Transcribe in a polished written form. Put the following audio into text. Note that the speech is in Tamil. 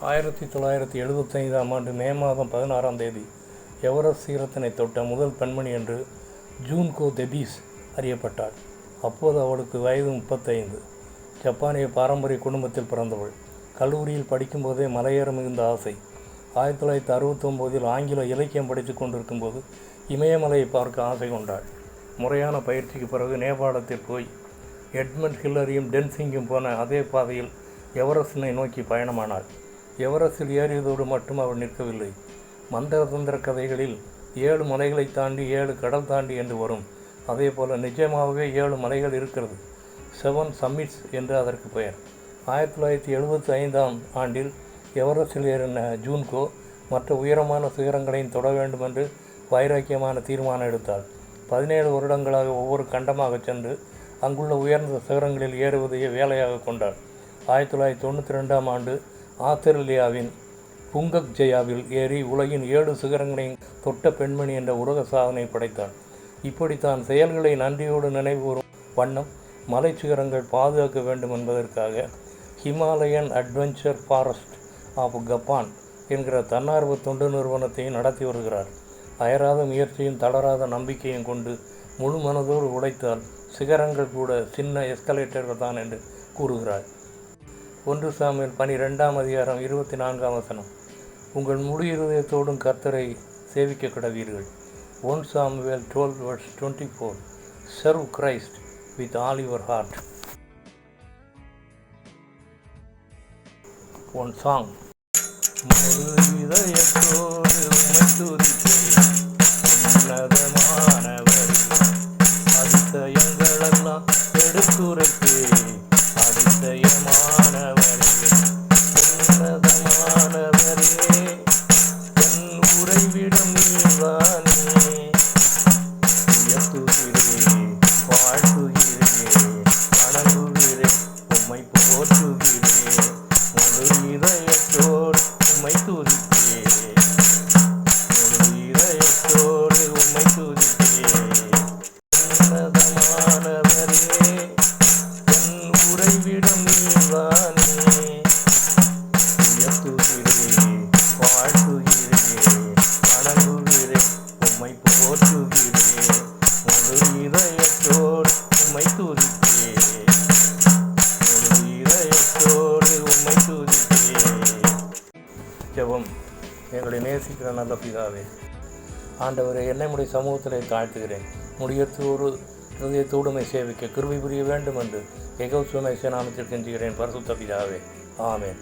1975ஆம் ஆண்டு மே மாதம் 16ஆம் தேதி எவரெஸ்ட் சிகரத்தினை தொட்ட முதல் பெண்மணி என்று ஜூன்கோ தெபீஸ் அறியப்பட்டாள். அப்போது அவளுக்கு வயது 35. ஜப்பானிய பாரம்பரிய குடும்பத்தில் பிறந்தவள். கல்லூரியில் படிக்கும்போதே மலையேற மிகுந்த ஆசை. 1969இல் ஆங்கில இலக்கியம் படித்து கொண்டிருக்கும்போது இமயமலையை பார்க்க ஆசை கொண்டாள். முறையான பயிற்சிக்கு பிறகு நேபாளத்தில் போய் எட்மண்ட் ஹில்லரியும் டென்சிங்கும் போன அதே பாதையில் எவரெஸ்டினை நோக்கி பயணமானாள். எவரெஸ்டில் ஏறியதோடு மட்டும் அவள் நிற்கவில்லை. மந்திர தந்திர கதைகளில் 7 மலைகளை தாண்டி 7 கடல் தாண்டி என்று வரும். அதே போல் நிஜமாகவே 7 மலைகள் இருக்கிறது. 7 சம்மிட்ஸ் என்று அதற்கு பெயர். 1975ஆம் ஆண்டில் எவரெஸ்டில் ஏறின ஜூன்கோ மற்ற உயரமான சிகரங்களையும் தொட வேண்டும் என்று வைராக்கியமான தீர்மானம் எடுத்தாள். 17 வருடங்களாக ஒவ்வொரு கண்டமாக சென்று அங்குள்ள உயர்ந்த சிகரங்களில் ஏறுவதையே வேலையாக கொண்டாள். 1992ஆம் ஆண்டு ஆஸ்திரேலியாவின் புங்கக் ஜெயாவில் ஏறி உலகின் 7 சிகரங்களையும் தொட்ட பெண்மணி என்ற உலக சாதனை படைத்தாள். இப்படித்தான் செயல்களை நன்றியோடு நினைவுகூறும் வண்ணம் மலை சிகரங்கள் பாதுகாக்க வேண்டும் என்பதற்காக Himalayan adventure forest of Japan என்கிற தன்னார்வ தொண்டு நிறுவனத்தை நடத்தி வருகிறார். அயராத முயற்சியும் தளராத நம்பிக்கையும் கொண்டு முழு மனதோடு உழைத்தால் சிகரங்கள் கூட சின்ன எஸ்கலேட்டர்கள் தான் என்று கூறுகிறார். 1 சாமுவேல் 12ஆம் அதிகாரம் 24ஆம் வசனம். உங்கள் முழு இருதயத்தோடும் கர்த்தரை சேவிக்க கடவீர்கள். 1 Samuel 12:24. Serve Christ with all your heart. One song. முழு இதயத்தோடு உம்மை துதிப்பேன் உன்னதமானவரே, அதிசயங்களெல்லாம் எடுத்துரைப்பேன் அதிசயமானவரே, உன்னதமானவரே, என் உறைவிடம் நீர்தானே, உயர்த்துகிறேன் வாழ்த்துகிறேன் வணங்குகிறேன் உம்மை போற்றுகிறேன் முழு இதயத்தோடு உம்மை துதிப்பேன் முழு இதயத்தோடு உம்மை துதிப்பேன் உன்னதமானவரே, என் உறைவிடம் நீர்தானே, உயர்த்துகிறேன் வாழ்த்துகிறேன் வணங்குகிறேன் உம்மை போற்றுகிறேன் முழு இதயத்தோடு உம்மை துதிப்பேன் முழு இதயத்தோடு உம்மை துதிப்பேன். ஜெபம். எங்களை நேசிக்கிற நல்ல பிதாவே, ஆண்டவரை என்னை உடைய சமூகத்தில் தாழ்த்துகிறேன். முடியத்தோடு இருதயத்தோடுமை சேவிக்க கிருபை புரிய வேண்டும் என்று எகோசுமை நாமத்தில் கெஞ்சுகிறேன் பரிசுத்த பிதாவே. ஆமென்.